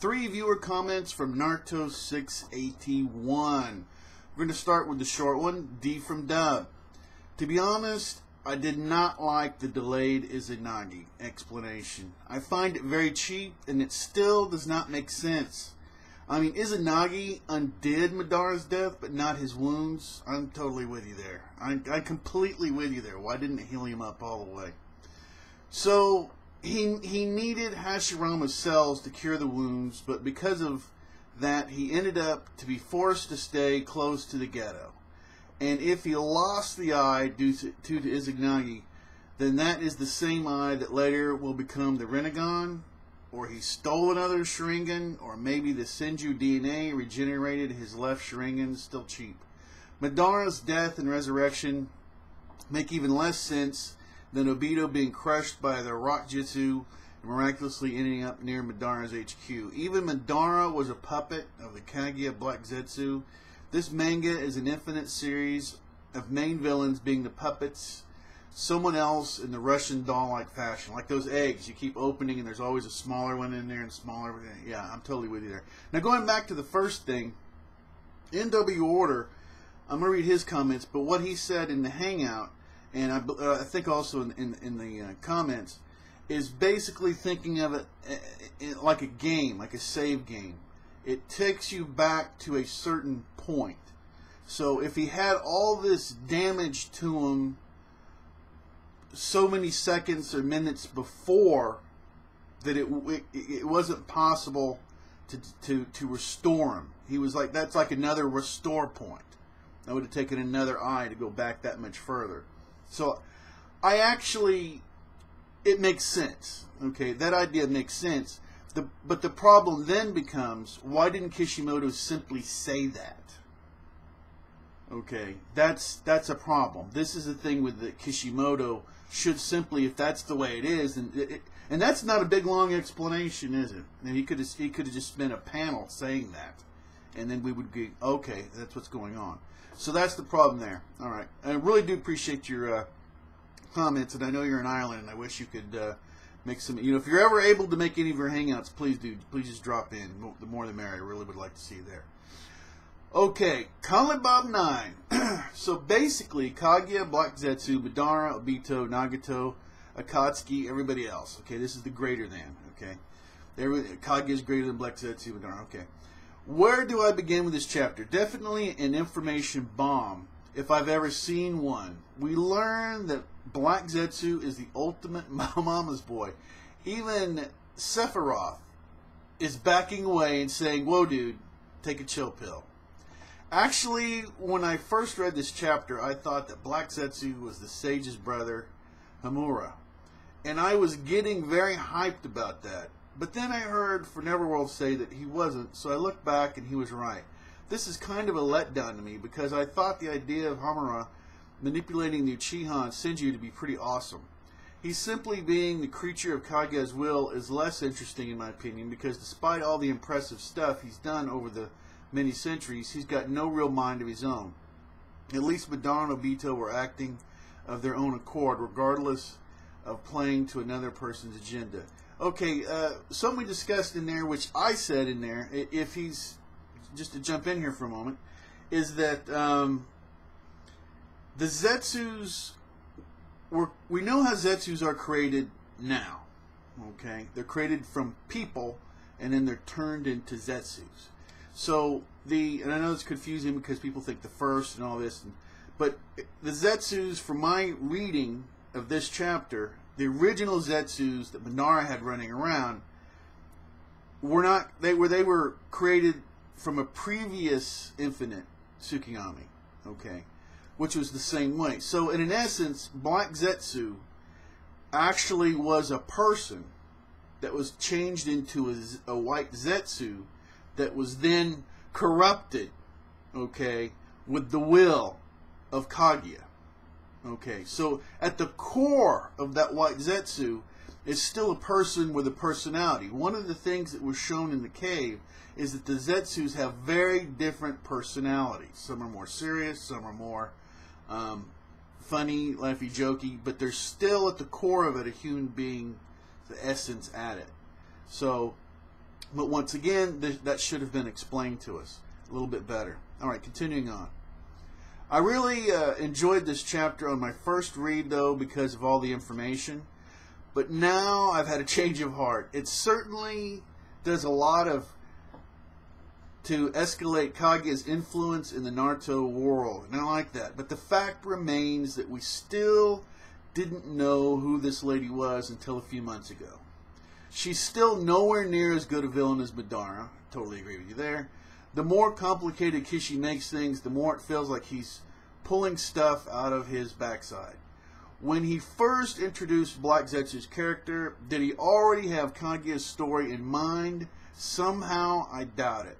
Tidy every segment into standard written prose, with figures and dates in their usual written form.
3 viewer comments from Naruto 681. We're going to start with the short one, dfromdub. To be honest, I did not like the delayed Izanagi explanation. I find it very cheap, and it still does not make sense. I mean, Izanagi undid Madara's death, but not his wounds. I'm totally with you there. I'm completely with you there. Why didn't it heal him up all the way? So, he needed Hashirama's cells to cure the wounds, but because of that, he ended up to be forced to stay close to the ghetto. And if he lost the eye due to Izanagi, then that is the same eye that later will become the Rinnegan, or he stole another Sharingan, or maybe the Senju DNA regenerated his left Sharingan. Still cheap. Madara's death and resurrection make even less sense than Obito being crushed by the rock jutsu and miraculously ending up near Madara's HQ. Even Madara was a puppet of the Kaguya Black Zetsu. This manga is an infinite series of main villains being the puppets, someone else in the Russian doll-like fashion. Like those eggs you keep opening and there's always a smaller one in there and smaller. Yeah, I'm totally with you there. Now going back to the first thing, NW Order, I'm going to read his comments, but what he said in the Hangout, and I think also in the comments, is basically thinking of it like a game, like a save game. It takes you back to a certain point. So if he had all this damage to him so many seconds or minutes before, that it wasn't possible to restore him. He was like, that's like another restore point. I would have taken another eye to go back that much further. So it makes sense. Okay, that idea makes sense. But the problem then becomes, why didn't Kishimoto simply say that? Okay, that's a problem. This is the thing with the Kishimoto should simply, if that's the way it is, and that's not a big long explanation, is it? And he could have just spent a panel saying that, and then we would be okay. That's what's going on. So that's the problem there. All right, I really do appreciate your comments, and I know you're in Ireland, and I wish you could make some. You know, if you're ever able to make any of your hangouts, please do. Please just drop in. The more the merrier. I really would like to see you there. Okay, connollybob9. So basically, Kaguya, Black Zetsu, Madara, Obito, Nagato, Akatsuki, everybody else. Okay, this is the greater than. Okay, Kaguya is greater than Black Zetsu, Madara. Okay, where do I begin with this chapter? Definitely an information bomb, if I've ever seen one. We learn that Black Zetsu is the ultimate mama's boy. Even Sephiroth is backing away and saying, "Whoa, dude, take a chill pill." Actually, when I first read this chapter, I thought that Black Zetsu was the sage's brother, Hamura. And I was getting very hyped about that. But then I heard For Neverworld say that he wasn't, so I looked back and he was right. This is kind of a letdown to me, because I thought the idea of Hamura manipulating the Uchiha and Senju to be pretty awesome. He's simply being the creature of Kaguya's will is less interesting in my opinion, because despite all the impressive stuff he's done over the many centuries, he's got no real mind of his own. At least Madara and Obito were acting of their own accord, regardless of playing to another person's agenda. Okay, something we discussed in there, which I said in there, if he's, just to jump in here for a moment, is that the Zetsus, we know how Zetsus are created now. Okay, they're created from people, and then they're turned into Zetsus. So and I know it's confusing because people think the first and all this, but the Zetsus, from my reading of this chapter, the original Zetsus that Madara had running around were not. They were created from a previous infinite Tsukigami. Okay, which was the same way. So in essence, Black Zetsu actually was a person that was changed into a white Zetsu that was then corrupted, okay, with the will of Kaguya. Okay, so at the core of that white Zetsu is still a person with a personality. One of the things that was shown in the cave is that the Zetsus have very different personalities. Some are more serious, some are more funny, laughy, jokey, but there's still at the core of it a human being, the essence at it. So But once again, that should have been explained to us a little bit better. All right, continuing on. I really enjoyed this chapter on my first read, though, because of all the information. But now I've had a change of heart. It certainly does a lot to escalate Kaguya's influence in the Naruto world, and I like that. But the fact remains that we still didn't know who this lady was until a few months ago. She's still nowhere near as good a villain as Madara. Totally agree with you there. The more complicated Kishi makes things, the more it feels like he's pulling stuff out of his backside. When he first introduced Black Zetsu's character, did he already have Kaguya's story in mind? Somehow, I doubt it.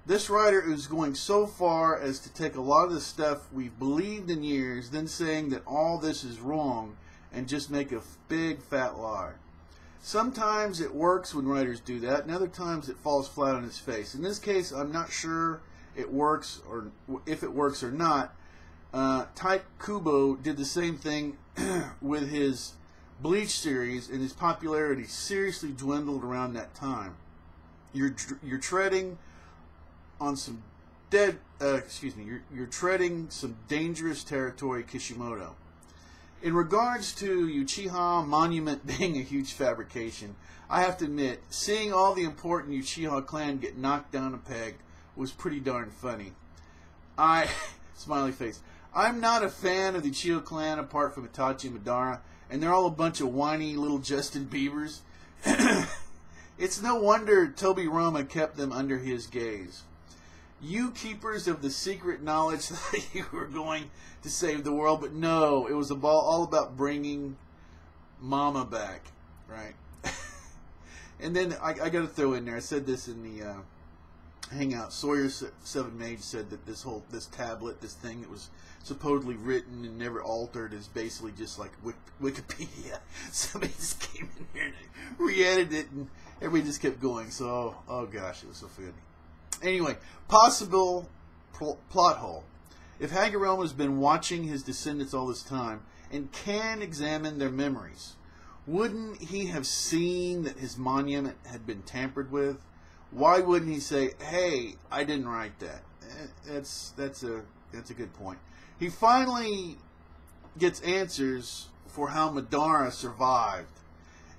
This writer is going so far as to take a lot of the stuff we've believed in years, then saying that all this is wrong, and just make a big fat lie. Sometimes it works when writers do that, and other times it falls flat on its face. In this case, I'm not sure it works, or if it works or not. Type Kubo did the same thing with his Bleach series, and his popularity seriously dwindled around that time. You're treading on some you're treading some dangerous territory, Kishimoto. In regards to Uchiha Monument being a huge fabrication, I have to admit, seeing all the important Uchiha clan get knocked down a peg was pretty darn funny. Smiley face. I'm not a fan of the Uchiha clan apart from Itachi and Madara, and they're all a bunch of whiny little Justin Biebers. It's no wonder Toby Roma kept them under his gaze. You keepers of the secret knowledge that you were going to save the world, but no, it was all about bringing Mama back, right? And then I got to throw in there, I said this in the Hangout, Sawyer7 Mage said that this tablet, this thing that was supposedly written and never altered is basically just like Wikipedia. Somebody just came in here and re-edited it, and everybody just kept going. So, oh gosh, it was so funny. Anyway, possible plot hole. If Hagoromo's been watching his descendants all this time and can examine their memories, wouldn't he have seen that his monument had been tampered with? Why wouldn't he say, "Hey, I didn't write that"? That's a good point. He finally gets answers for how Madara survived.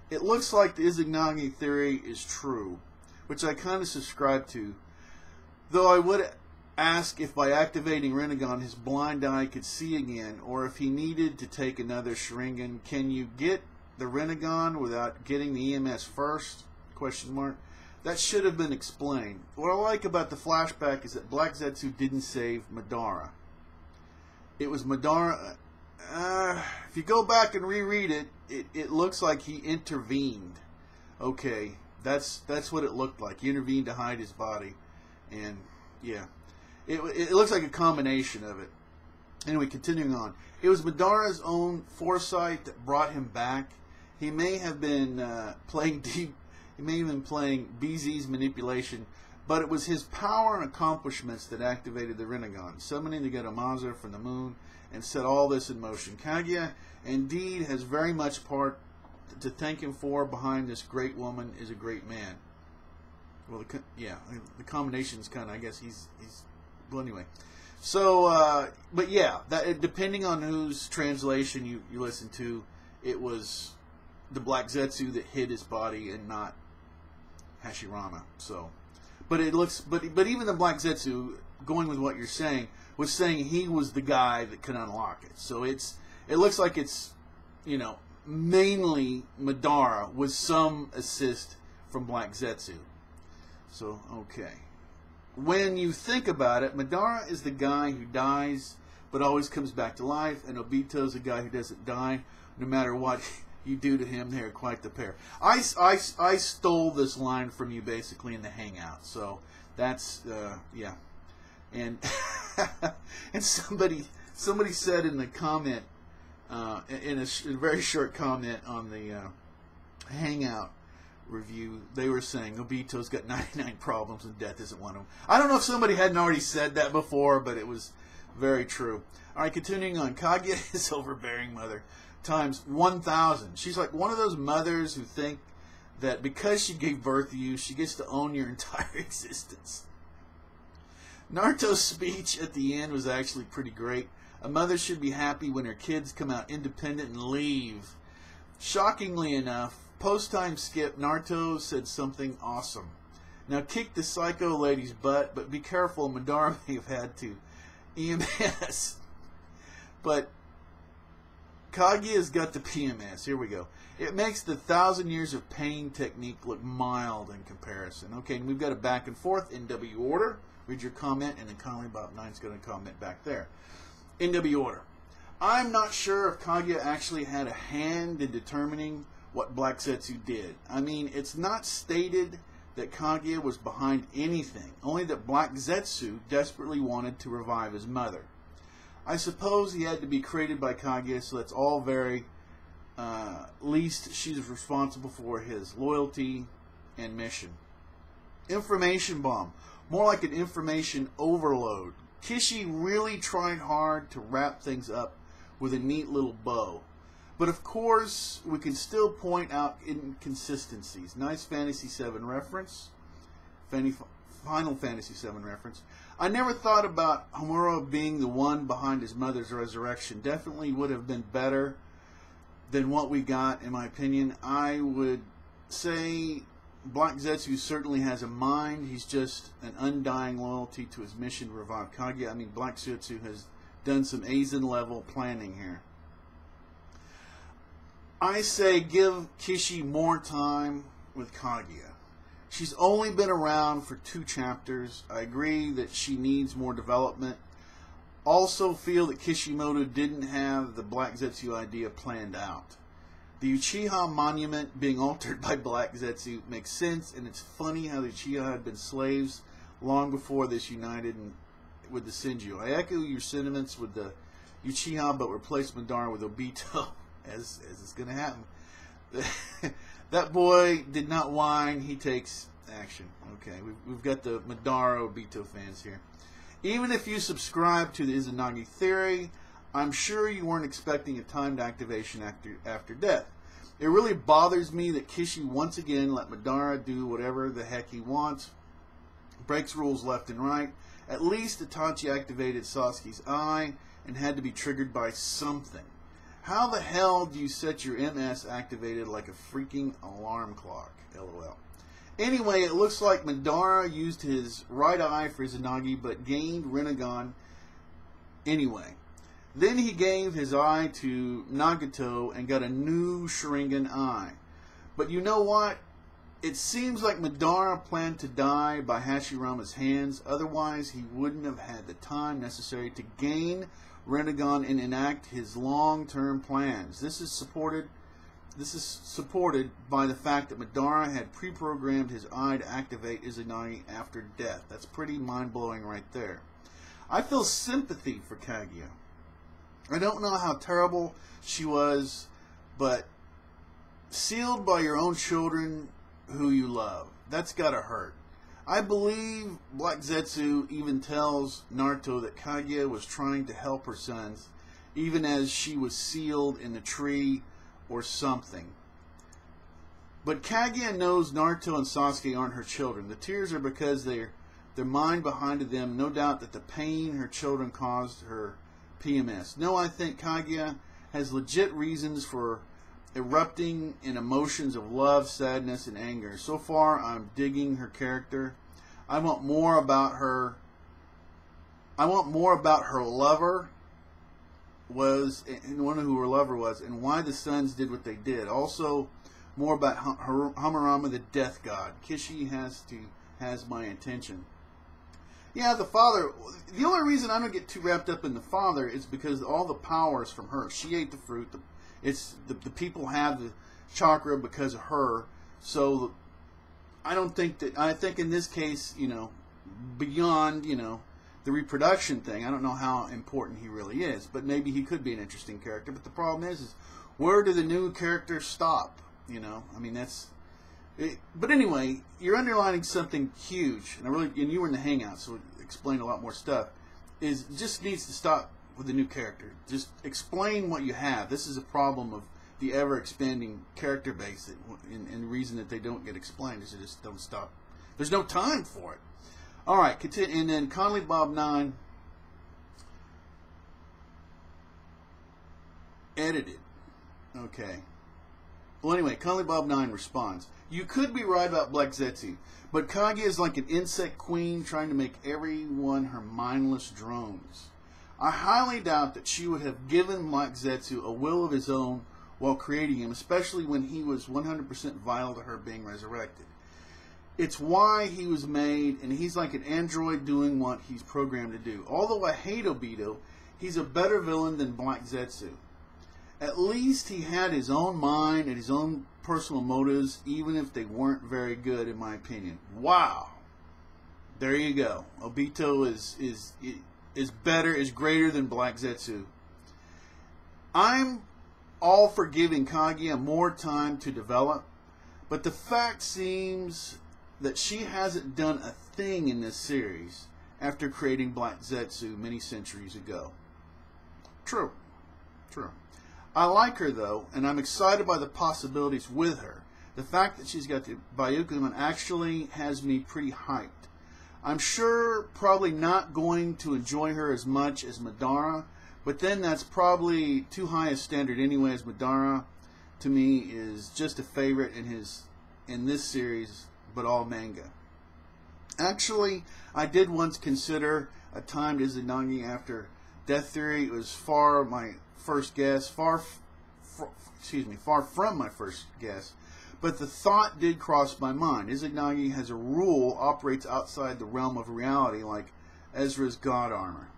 It looks like the Izanagi theory is true, which I kind of subscribe to. Though I would ask if by activating Rinnegan his blind eye could see again, or if he needed to take another Sharingan. Can you get the Rinnegan without getting the EMS first? Question mark. That should have been explained. What I like about the flashback is that Black Zetsu didn't save Madara. It was Madara. If you go back and reread it, it looks like he intervened. Okay, that's what it looked like. He intervened to hide his body. And, yeah, it looks like a combination of it. Anyway, continuing on. It was Madara's own foresight that brought him back. He may have been playing BZ's manipulation, but it was his power and accomplishments that activated the Rinnegan, summoning the Gedamaza from the moon, and set all this in motion. Kaguya, indeed, has very much part to thank him for. Behind this great woman is a great man. Well, the combination is kind of, I guess he's well, anyway. So, but yeah, depending on whose translation you listen to, it was the Black Zetsu that hid his body and not Hashirama. So, but it looks, but even the Black Zetsu, going with what you're saying, was saying he was the guy that could unlock it. So it looks like it's, mainly Madara with some assist from Black Zetsu. So, okay. When you think about it, Madara is the guy who dies but always comes back to life, and Obito's the guy who doesn't die no matter what you do to him. They're quite the pair. I stole this line from you basically in the Hangout, so that's, yeah. And and somebody said in the comment, in a very short comment on the Hangout review, they were saying Obito's got 99 problems and death isn't one of them. I don't know if somebody hadn't already said that before, but it was very true. All right, continuing on. Kaguya is overbearing mother times 1,000. She's like one of those mothers who think that because she gave birth to you, she gets to own your entire existence. Naruto's speech at the end was actually pretty great. A mother should be happy when her kids come out independent and leave. Shockingly enough, post-time skip, Naruto said something awesome. Now kick the psycho lady's butt, but be careful, Madara may have had to EMS. But Kaguya's got the PMS. Here we go. It makes the 1,000 years of pain technique look mild in comparison. Okay, and we've got a back and forth NW order. Read your comment, and then connollybob9 is going to comment back there. NW order. I'm not sure if Kaguya actually had a hand in determining what Black Zetsu did. I mean, it's not stated that Kaguya was behind anything, only that Black Zetsu desperately wanted to revive his mother. I suppose he had to be created by Kaguya, so that's all very least she's responsible for his loyalty and mission. Information bomb. More like an information overload. Kishi really tried hard to wrap things up with a neat little bow. But of course, we can still point out inconsistencies. Nice Fantasy VII reference. Final Fantasy VII reference. I never thought about Homura being the one behind his mother's resurrection. Definitely would have been better than what we got, in my opinion. I would say Black Zetsu certainly has a mind. He's just an undying loyalty to his mission to revive Kaguya. I mean, Black Zetsu has done some Aizen level planning here. I say give Kishi more time with Kaguya. She's only been around for 2 chapters. I agree that she needs more development. Also feel that Kishimoto didn't have the Black Zetsu idea planned out. The Uchiha monument being altered by Black Zetsu makes sense, and it's funny how the Uchiha had been slaves long before this united with the Senju. I echo your sentiments with the Uchiha, but replace Madara with Obito, as it's going to happen. That boy did not whine. He takes action. Okay, we've got the Madara Obito fans here. Even if you subscribe to the Izanagi theory, I'm sure you weren't expecting a timed activation after death. It really bothers me that Kishi once again let Madara do whatever the heck he wants. Breaks rules left and right. At least Itachi activated Sasuke's eye and had to be triggered by something. How the hell do you set your MS activated like a freaking alarm clock? LOL. Anyway, it looks like Madara used his right eye for Izanagi, but gained Rinnegan anyway. Then he gave his eye to Nagato and got a new Sharingan eye. But you know what? It seems like Madara planned to die by Hashirama's hands. Otherwise, he wouldn't have had the time necessary to gain Rinnegan and enact his long-term plans. This is supported by the fact that Madara had pre-programmed his eye to activate Izanagi after death. That's pretty mind-blowing right there. I feel sympathy for Kaguya. I don't know how terrible she was, but sealed by your own children who you love. That's gotta hurt. I believe Black Zetsu even tells Naruto that Kaguya was trying to help her sons, even as she was sealed in the tree or something. But Kaguya knows Naruto and Sasuke aren't her children. The tears are because their mind behind them, no doubt that the pain her children caused her PMS. No, I think Kaguya has legit reasons for erupting in emotions of love, sadness, and anger. So far, I'm digging her character. I want more about her. I want more about her lover was, and one who her lover was, and why the sons did what they did. Also, more about Hamarama, the death god. Kishi has my attention. Yeah, the father. The only reason I don't get too wrapped up in the father is because all the power is from her. She ate the fruit. The people have the chakra because of her. So I don't think that. I think in this case, beyond the reproduction thing, I don't know how important he really is. But maybe he could be an interesting character. But the problem is where do the new characters stop? I mean that's. But anyway, you're underlining something huge, and you were in the hangout, so it explained a lot more stuff. Just needs to stop with the new character. Just explain what you have. This is a problem of the ever-expanding character base, and the reason that they don't get explained is they just don't stop. There's no time for it. All right, continue, and then connollybob9 edited. Okay. Well, anyway, connollybob9 responds, "You could be right about Black Zetsu, but Kaguya is like an insect queen trying to make everyone her mindless drones. I highly doubt that she would have given Black Zetsu a will of his own while creating him, especially when he was 100% vital to her being resurrected. It's why he was made, and he's like an android doing what he's programmed to do. Although I hate Obito, he's a better villain than Black Zetsu. At least he had his own mind and his own personal motives, even if they weren't very good, in my opinion." Wow. There you go. Obito is better, is greater than Black Zetsu. I'm all for giving Kaguya more time to develop, but the fact seems that she hasn't done a thing in this series after creating Black Zetsu many centuries ago. True. True. I like her, though, and I'm excited by the possibilities with her. The fact that she's got the Byakugan actually has me pretty hyped. I'm sure probably not going to enjoy her as much as Madara, but then that's probably too high a standard anyway, as Madara, to me, is just a favorite in this series, but all manga. Actually, I did once consider a timed Izanagi after Death Theory. It was far from my first guess, but the thought did cross my mind. Izanagi, as a rule, operates outside the realm of reality, like Urza's God Armor.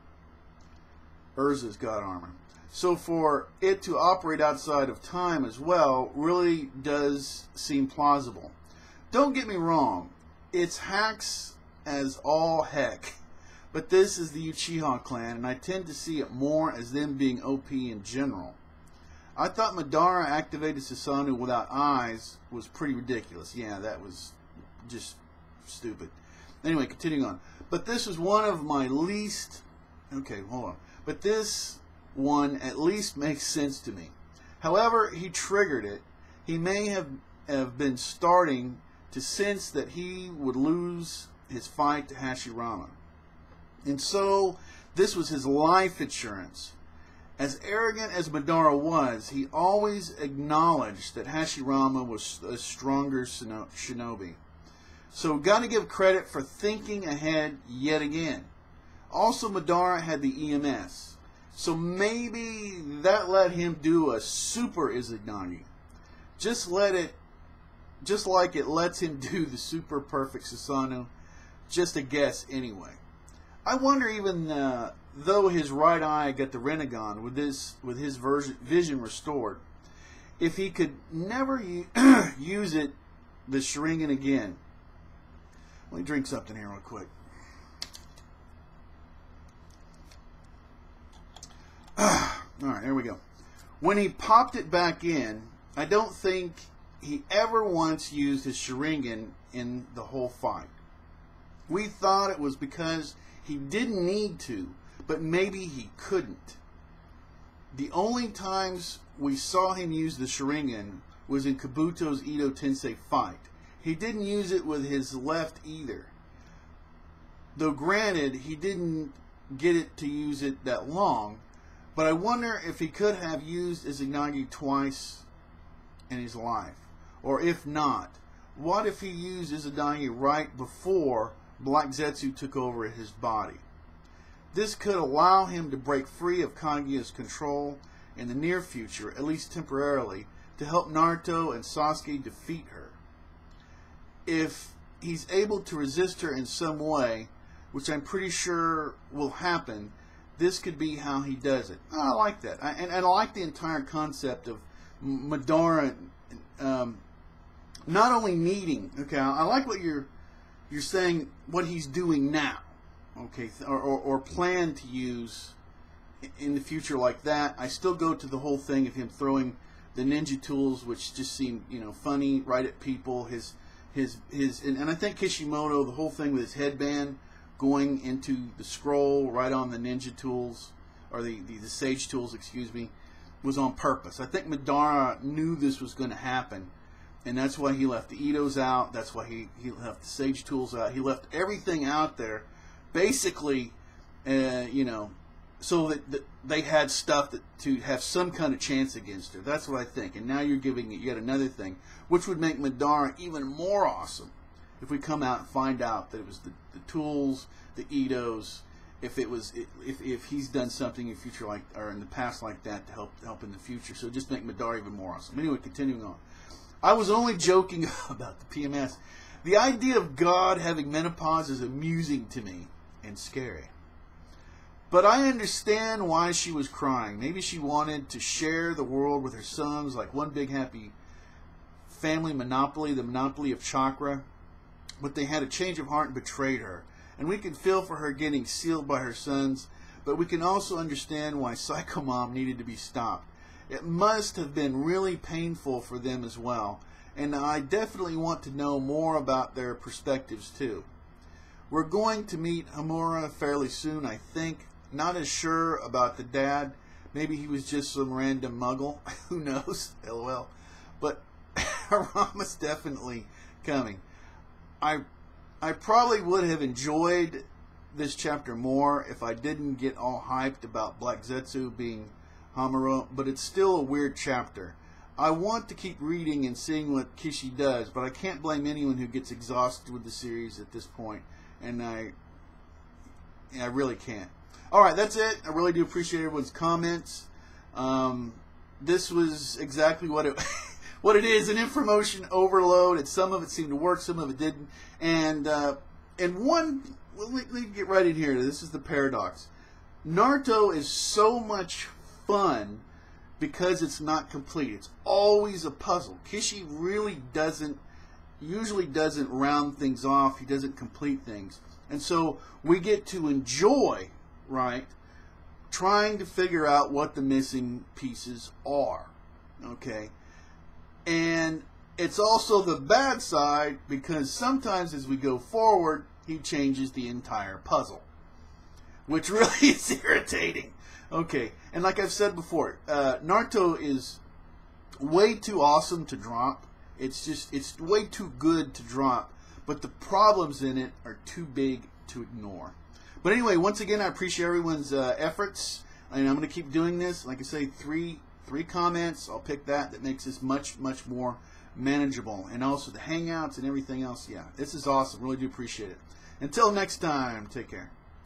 So for it to operate outside of time as well really does seem plausible. Don't get me wrong, it's hacks as all heck, but this is the Uchiha clan, and I tend to see it more as them being OP in general. I thought Madara activated Susanoo without eyes was pretty ridiculous. Yeah, that was just stupid. Anyway, continuing on. But this was one of my least... Okay, hold on. But this one at least makes sense to me. However he triggered it, he may have been starting to sense that he would lose his fight to Hashirama. And so, this was his life insurance. As arrogant as Madara was, he always acknowledged that Hashirama was a stronger shinobi. So, got to give credit for thinking ahead yet again. Also, Madara had the EMS. So, maybe that let him do a super Izanagi. Just like it lets him do the super perfect Susanoo. Just a guess anyway. I wonder, even though his right eye got the Rinnegan with his vision restored, if he could never use the Sharingan again. Let me drink something here real quick. Alright, there we go. When he popped it back in, I don't think he ever once used his Sharingan in the whole fight. We thought it was because he didn't need to, but maybe he couldn't. The only times we saw him use the Sharingan was in Kabuto's Edo Tensei fight. He didn't use it with his left either. Though granted, he didn't get it to use it that long, but I wonder if he could have used Izanagi twice in his life. Or if not, what if he used Izanagi right before Black Zetsu took over his body? This could allow him to break free of Kaguya's control in the near future, at least temporarily, to help Naruto and Sasuke defeat her. If he's able to resist her in some way, which I'm pretty sure will happen, this could be how he does it. I like that. And I like the entire concept of Madara not only needing... Okay, I like what you're saying, what he's doing now. Okay, or plan to use in the future like that. I still go to the whole thing of him throwing the ninja tools, which just seemed, funny, right at people. And I think Kishimoto, the whole thing with his headband going into the scroll right on the ninja tools, or the sage tools, excuse me. was on purpose. I think Madara knew this was going to happen, and that's why he left the Itos out. That's why he left the Sage Tools out. He left everything out there, basically, you know, so that they had stuff to have some kind of chance against her. That's what I think. And now you're giving it yet another thing, which would make Madara even more awesome if we come out and find out that it was the tools, the Itos, if he's done something in the future like, or in the past like that to help in the future. So just make Madara even more awesome. Anyway, continuing on. I was only joking about the PMS. The idea of God having menopause is amusing to me and scary. But I understand why she was crying. Maybe she wanted to share the world with her sons, like one big happy family monopoly, the monopoly of chakra. But they had a change of heart and betrayed her. And we can feel for her getting sealed by her sons, but we can also understand why Psycho Mom needed to be stopped. It must have been really painful for them as well, and I definitely want to know more about their perspectives too. We're going to meet Hamura fairly soon, I think. Not as sure about the dad. Maybe he was just some random muggle. Who knows? LOL. But Harama's definitely coming. I probably would have enjoyed this chapter more if I didn't get all hyped about Black Zetsu being Hamura, but it's still a weird chapter. I want to keep reading and seeing what Kishi does, but I can't blame anyone who gets exhausted with the series at this point, and I really can't. Alright, that's it. I really do appreciate everyone's comments. This was exactly what it what it is, an information overload, and some of it seemed to work, some of it didn't. And one, let me get right in here. This is the paradox. Naruto is so much fun because it's not complete. It's always a puzzle. Kishi really usually doesn't round things off. He doesn't complete things. And so we get to enjoy, right, trying to figure out what the missing pieces are. Okay? And it's also the bad side because sometimes as we go forward, he changes the entire puzzle, which really is irritating. Okay, and like I've said before, Naruto is way too awesome to drop. It's way too good to drop, but the problems in it are too big to ignore. But anyway, once again, I appreciate everyone's efforts, and I'm going to keep doing this. Like I say, three comments. I'll pick that makes this much more manageable, and also the hangouts and everything else. Yeah, this is awesome. Really do appreciate it. Until next time, take care.